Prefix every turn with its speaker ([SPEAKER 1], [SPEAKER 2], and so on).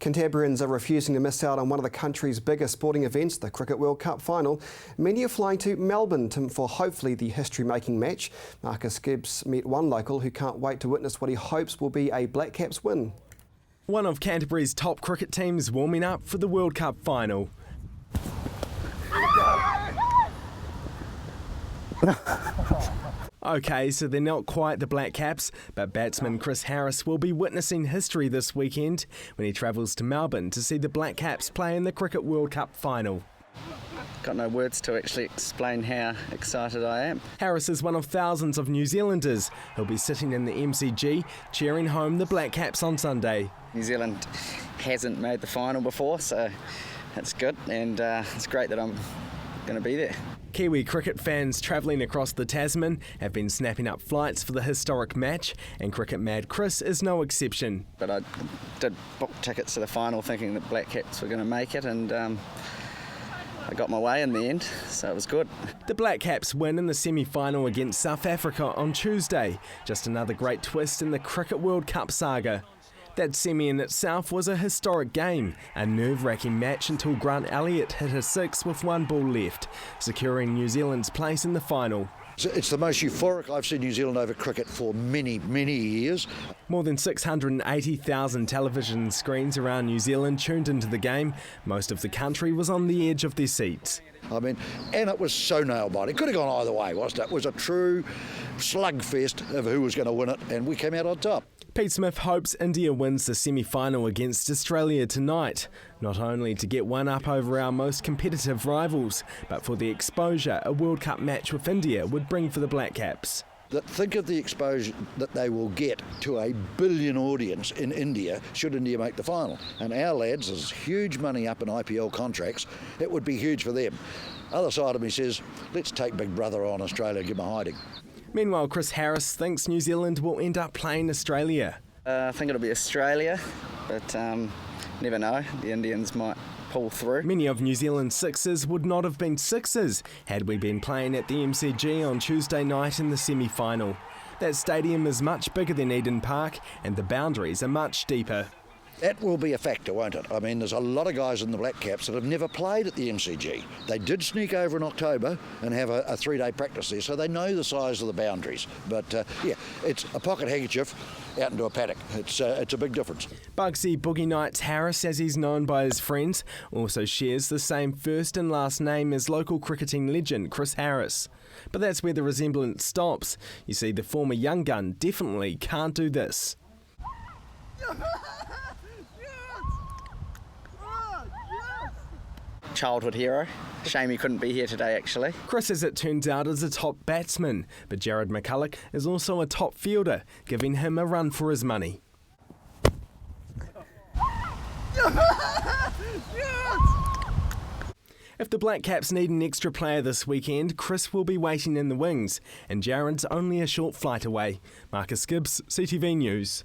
[SPEAKER 1] Canterburyans are refusing to miss out on one of the country's biggest sporting events, the Cricket World Cup final. Many are flying to Melbourne for hopefully the history-making match. Marcus Gibbs met one local who can't wait to witness what he hopes will be a Black Caps win.
[SPEAKER 2] One of Canterbury's top cricket teams warming up for the World Cup final. OK, so they're not quite the Black Caps, but batsman Chris Harris will be witnessing history this weekend when he travels to Melbourne to see the Black Caps play in the Cricket World Cup final.
[SPEAKER 3] Got no words to actually explain how excited I am.
[SPEAKER 2] Harris is one of thousands of New Zealanders who'll be sitting in the MCG cheering home the Black Caps on Sunday.
[SPEAKER 3] New Zealand hasn't made the final before, so that's good, and it's great that I'm going to be there.
[SPEAKER 2] Kiwi cricket fans travelling across the Tasman have been snapping up flights for the historic match, and cricket mad Chris is no exception.
[SPEAKER 3] But I did book tickets to the final thinking that Black Caps were going to make it, and I got my way in the end, so it was good.
[SPEAKER 2] The Black Caps win in the semi-final against South Africa on Tuesday. Just another great twist in the Cricket World Cup saga. That semi in itself was a historic game, a nerve-wracking match until Grant Elliott hit a six with one ball left, securing New Zealand's place in the final.
[SPEAKER 4] It's the most euphoric I've seen New Zealand over cricket for many, many years.
[SPEAKER 2] More than 680,000 television screens around New Zealand tuned into the game. Most of the country was on the edge of their seats.
[SPEAKER 4] And it was so nail-biting. It could have gone either way, wasn't it? It was a true slugfest of who was going to win it, and we came out on top.
[SPEAKER 2] Pete Smith hopes India wins the semi-final against Australia tonight, not only to get one up over our most competitive rivals, but for the exposure a World Cup match with India would bring for the Black Caps.
[SPEAKER 4] Think of the exposure that they will get to a billion audience in India should India make the final. And our lads, there's huge money up in IPL contracts, it would be huge for them. Other side of me says, let's take Big Brother on Australia, give them a hiding.
[SPEAKER 2] Meanwhile, Chris Harris thinks New Zealand will end up playing Australia.
[SPEAKER 3] I think it'll be Australia, but never know. The Indians might pull through.
[SPEAKER 2] Many of New Zealand's sixes would not have been sixes had we been playing at the MCG on Tuesday night in the semi-final. That stadium is much bigger than Eden Park and the boundaries are much deeper.
[SPEAKER 4] That will be a factor, won't it? There's a lot of guys in the Black Caps that have never played at the MCG. They did sneak over in October and have a 3-day practice there, so they know the size of the boundaries. But it's a pocket handkerchief out into a paddock. It's a big difference.
[SPEAKER 2] Bugsy Boogie Nights Harris, as he's known by his friends, also shares the same first and last name as local cricketing legend Chris Harris. But that's where the resemblance stops. You see, the former young gun definitely can't do this.
[SPEAKER 3] Childhood hero. Shame he couldn't be here today, actually.
[SPEAKER 2] Chris, as it turns out, is a top batsman, but Jared McCulloch is also a top fielder, giving him a run for his money. If the Black Caps need an extra player this weekend, Chris will be waiting in the wings, and Jared's only a short flight away. Marcus Gibbs, CTV News.